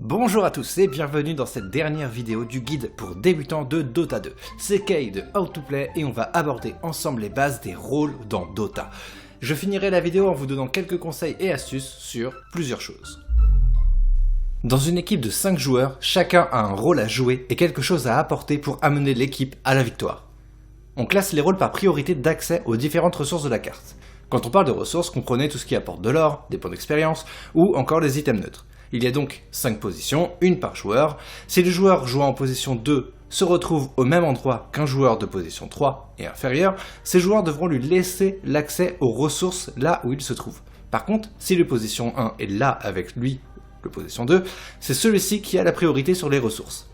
Bonjour à tous et bienvenue dans cette dernière vidéo du guide pour débutants de Dota 2. C'est Kay de How to Play et on va aborder ensemble les bases des rôles dans Dota. Je finirai la vidéo en vous donnant quelques conseils et astuces sur plusieurs choses. Dans une équipe de 5 joueurs, chacun a un rôle à jouer et quelque chose à apporter pour amener l'équipe à la victoire. On classe les rôles par priorité d'accès aux différentes ressources de la carte. Quand on parle de ressources, comprenez tout ce qui apporte de l'or, des points d'expérience ou encore les items neutres. Il y a donc 5 positions, une par joueur. Si le joueur jouant en position 2 se retrouve au même endroit qu'un joueur de position 3 et inférieur, ces joueurs devront lui laisser l'accès aux ressources là où il se trouve. Par contre, si le position 1 est là avec lui, le position 2, c'est celui-ci qui a la priorité sur les ressources.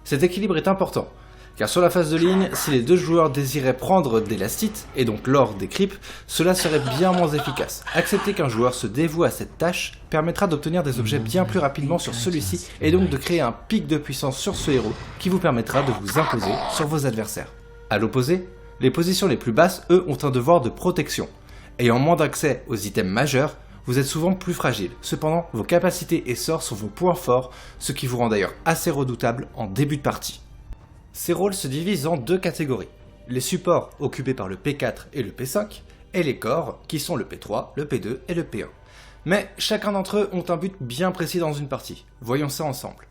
Cet équilibre est important, car sur la phase de ligne, si les deux joueurs désiraient prendre des lastites, et donc l'or des creeps, cela serait bien moins efficace. Accepter qu'un joueur se dévoue à cette tâche permettra d'obtenir des objets bien plus rapidement sur celui-ci, et donc de créer un pic de puissance sur ce héros, qui vous permettra de vous imposer sur vos adversaires. A l'opposé, les positions les plus basses, eux, ont un devoir de protection. Ayant moins d'accès aux items majeurs, vous êtes souvent plus fragile. Cependant, vos capacités et sorts sont vos points forts, ce qui vous rend d'ailleurs assez redoutable en début de partie. Ces rôles se divisent en deux catégories, les supports occupés par le P4 et le P5, et les corps qui sont le P3, le P2 et le P1. Mais chacun d'entre eux ont un but bien précis dans une partie, voyons ça ensemble.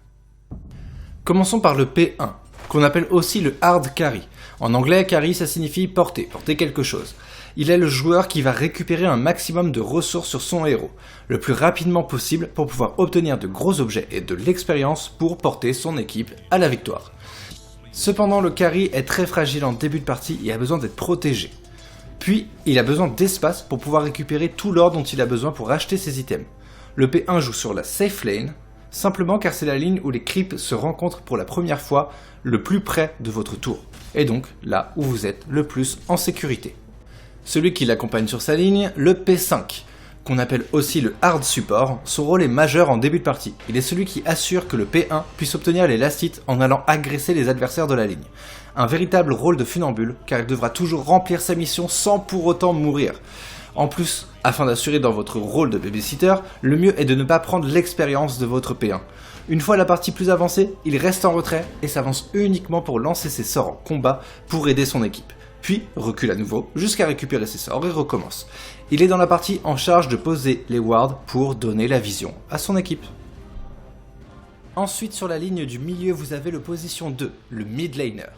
Commençons par le P1, qu'on appelle aussi le hard carry. En anglais, carry ça signifie porter quelque chose. Il est le joueur qui va récupérer un maximum de ressources sur son héros, le plus rapidement possible pour pouvoir obtenir de gros objets et de l'expérience pour porter son équipe à la victoire. Cependant, le carry est très fragile en début de partie et a besoin d'être protégé. Puis, il a besoin d'espace pour pouvoir récupérer tout l'or dont il a besoin pour acheter ses items. Le P1 joue sur la safe lane, simplement car c'est la ligne où les creeps se rencontrent pour la première fois le plus près de votre tour, et donc là où vous êtes le plus en sécurité. Celui qui l'accompagne sur sa ligne, le P5, qu'on appelle aussi le hard support, son rôle est majeur en début de partie. Il est celui qui assure que le P1 puisse obtenir les lastites en allant agresser les adversaires de la ligne. Un véritable rôle de funambule, car il devra toujours remplir sa mission sans pour autant mourir. En plus, afin d'assurer dans votre rôle de babysitter, le mieux est de ne pas prendre l'expérience de votre P1. Une fois la partie plus avancée, il reste en retrait et s'avance uniquement pour lancer ses sorts en combat pour aider son équipe. Puis recule à nouveau jusqu'à récupérer ses sorts et recommence. Il est dans la partie en charge de poser les wards pour donner la vision à son équipe. Ensuite, sur la ligne du milieu, vous avez le position 2, le mid laner.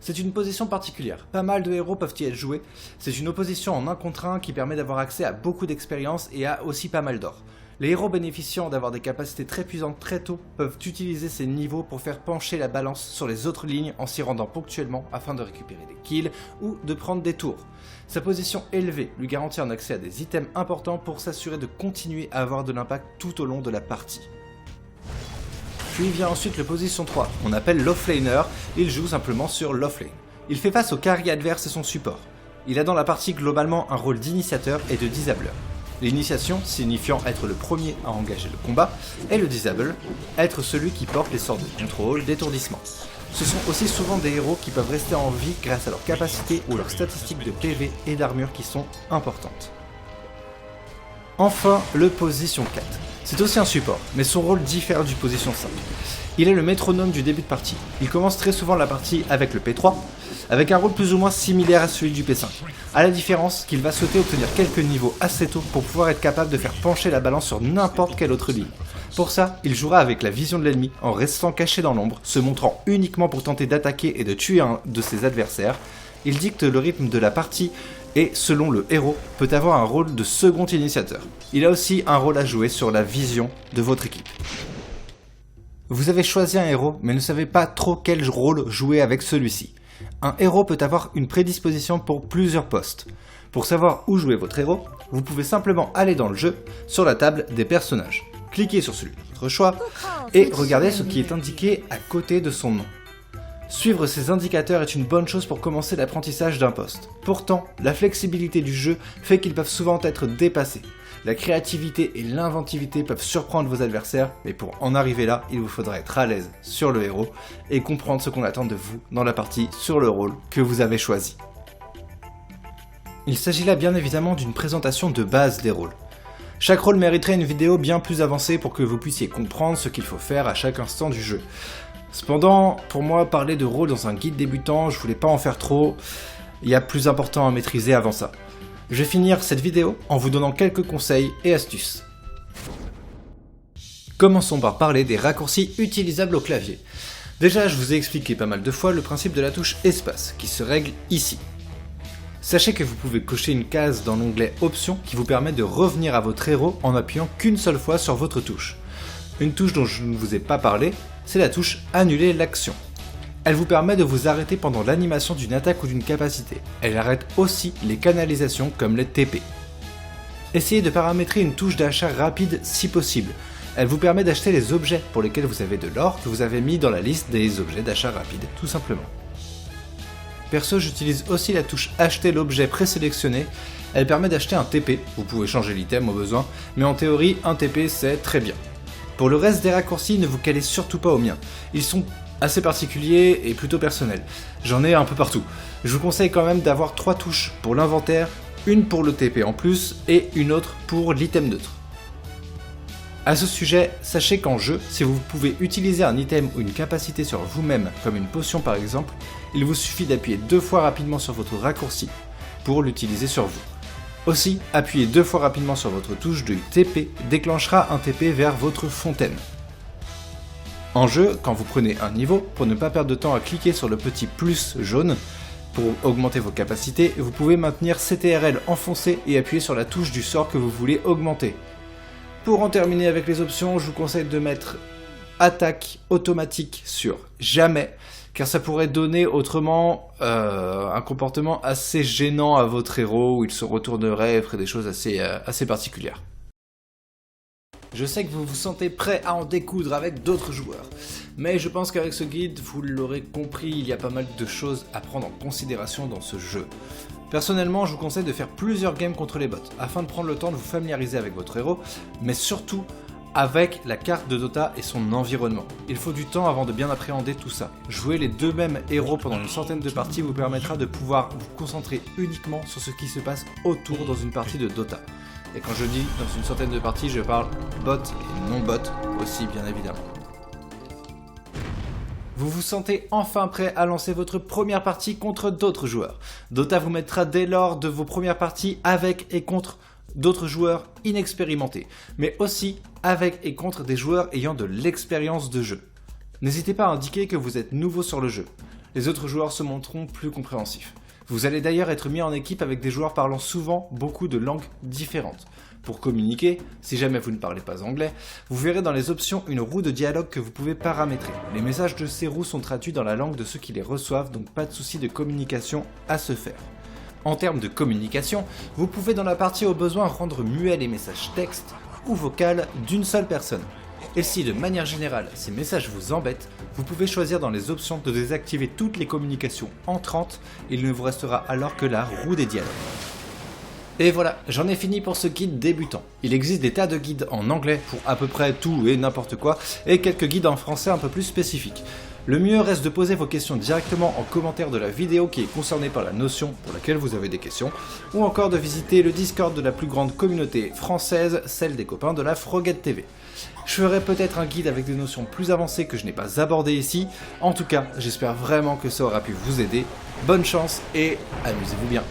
C'est une position particulière, pas mal de héros peuvent y être joués. C'est une opposition en 1 contre 1 qui permet d'avoir accès à beaucoup d'expérience et à aussi pas mal d'or. Les héros bénéficiant d'avoir des capacités très puissantes très tôt peuvent utiliser ces niveaux pour faire pencher la balance sur les autres lignes en s'y rendant ponctuellement afin de récupérer des kills ou de prendre des tours. Sa position élevée lui garantit un accès à des items importants pour s'assurer de continuer à avoir de l'impact tout au long de la partie. Puis vient ensuite le position 3, on appelle l'offlaner, il joue simplement sur l'offlane. Il fait face au carry adverse et son support. Il a dans la partie globalement un rôle d'initiateur et de disabler. L'initiation signifiant être le premier à engager le combat, et le disable, être celui qui porte les sorts de contrôle, d'étourdissement. Ce sont aussi souvent des héros qui peuvent rester en vie grâce à leurs capacités ou leurs statistiques de PV et d'armure qui sont importantes. Enfin, le position 4. C'est aussi un support, mais son rôle diffère du position 5. Il est le métronome du début de partie. Il commence très souvent la partie avec le P3, avec un rôle plus ou moins similaire à celui du P5, à la différence qu'il va souhaiter obtenir quelques niveaux assez tôt pour pouvoir être capable de faire pencher la balance sur n'importe quelle autre ligne. Pour ça, il jouera avec la vision de l'ennemi en restant caché dans l'ombre, se montrant uniquement pour tenter d'attaquer et de tuer un de ses adversaires. Il dicte le rythme de la partie et, selon le héros, peut avoir un rôle de second initiateur. Il a aussi un rôle à jouer sur la vision de votre équipe. Vous avez choisi un héros, mais ne savez pas trop quel rôle jouer avec celui-ci. Un héros peut avoir une prédisposition pour plusieurs postes. Pour savoir où jouer votre héros, vous pouvez simplement aller dans le jeu, sur la table des personnages. Cliquez sur celui de votre choix et regardez ce qui est indiqué à côté de son nom. Suivre ces indicateurs est une bonne chose pour commencer l'apprentissage d'un poste. Pourtant, la flexibilité du jeu fait qu'ils peuvent souvent être dépassés. La créativité et l'inventivité peuvent surprendre vos adversaires, mais pour en arriver là, il vous faudra être à l'aise sur le héros et comprendre ce qu'on attend de vous dans la partie sur le rôle que vous avez choisi. Il s'agit là bien évidemment d'une présentation de base des rôles. Chaque rôle mériterait une vidéo bien plus avancée pour que vous puissiez comprendre ce qu'il faut faire à chaque instant du jeu. Cependant, pour moi, parler de rôle dans un guide débutant, je voulais pas en faire trop, il y a plus important à maîtriser avant ça. Je vais finir cette vidéo en vous donnant quelques conseils et astuces. Commençons par parler des raccourcis utilisables au clavier. Déjà, je vous ai expliqué pas mal de fois le principe de la touche espace, qui se règle ici. Sachez que vous pouvez cocher une case dans l'onglet Options qui vous permet de revenir à votre héros en appuyant qu'une seule fois sur votre touche. Une touche dont je ne vous ai pas parlé, c'est la touche Annuler l'action. Elle vous permet de vous arrêter pendant l'animation d'une attaque ou d'une capacité. Elle arrête aussi les canalisations comme les TP. Essayez de paramétrer une touche d'achat rapide si possible. Elle vous permet d'acheter les objets pour lesquels vous avez de l'or que vous avez mis dans la liste des objets d'achat rapide, tout simplement. Perso, j'utilise aussi la touche Acheter l'objet présélectionné. Elle permet d'acheter un TP, vous pouvez changer l'item au besoin, mais en théorie, un TP c'est très bien. Pour le reste des raccourcis, ne vous calez surtout pas aux miens. Ils sont assez particuliers et plutôt personnels. J'en ai un peu partout. Je vous conseille quand même d'avoir 3 touches pour l'inventaire, une pour le TP en plus et une autre pour l'item neutre. A ce sujet, sachez qu'en jeu, si vous pouvez utiliser un item ou une capacité sur vous-même, comme une potion par exemple, il vous suffit d'appuyer 2 fois rapidement sur votre raccourci pour l'utiliser sur vous. Aussi, appuyer 2 fois rapidement sur votre touche de TP déclenchera un TP vers votre fontaine. En jeu, quand vous prenez un niveau, pour ne pas perdre de temps à cliquer sur le petit plus jaune pour augmenter vos capacités, vous pouvez maintenir CTRL enfoncé et appuyer sur la touche du sort que vous voulez augmenter. Pour en terminer avec les options, je vous conseille de mettre attaque automatique sur jamais, car ça pourrait donner autrement un comportement assez gênant à votre héros, où il se retournerait et ferait des choses assez particulières. Je sais que vous vous sentez prêt à en découdre avec d'autres joueurs, mais je pense qu'avec ce guide, vous l'aurez compris, il y a pas mal de choses à prendre en considération dans ce jeu. Personnellement, je vous conseille de faire plusieurs games contre les bots, afin de prendre le temps de vous familiariser avec votre héros, mais surtout avec la carte de Dota et son environnement. Il faut du temps avant de bien appréhender tout ça. Jouer les 2 mêmes héros pendant une centaine de parties vous permettra de pouvoir vous concentrer uniquement sur ce qui se passe autour dans une partie de Dota. Et quand je dis dans une centaine de parties, je parle bot et non bot aussi bien évidemment. Vous vous sentez enfin prêt à lancer votre première partie contre d'autres joueurs. Dota vous mettra dès lors de vos premières parties avec et contre d'autres joueurs inexpérimentés, mais aussi avec et contre des joueurs ayant de l'expérience de jeu. N'hésitez pas à indiquer que vous êtes nouveau sur le jeu. Les autres joueurs se montreront plus compréhensifs. Vous allez d'ailleurs être mis en équipe avec des joueurs parlant souvent beaucoup de langues différentes. Pour communiquer, si jamais vous ne parlez pas anglais, vous verrez dans les options une roue de dialogue que vous pouvez paramétrer. Les messages de ces roues sont traduits dans la langue de ceux qui les reçoivent, donc pas de souci de communication à se faire. En termes de communication, vous pouvez dans la partie au besoin rendre muets les messages texte ou vocal d'une seule personne. Et si de manière générale ces messages vous embêtent, vous pouvez choisir dans les options de désactiver toutes les communications entrantes, il ne vous restera alors que la roue des dialogues. Et voilà, j'en ai fini pour ce guide débutant. Il existe des tas de guides en anglais pour à peu près tout et n'importe quoi, et quelques guides en français un peu plus spécifiques. Le mieux reste de poser vos questions directement en commentaire de la vidéo qui est concernée par la notion pour laquelle vous avez des questions, ou encore de visiter le Discord de la plus grande communauté française, celle des copains de la Frogette TV. Je ferai peut-être un guide avec des notions plus avancées que je n'ai pas abordées ici. En tout cas, j'espère vraiment que ça aura pu vous aider. Bonne chance et amusez-vous bien.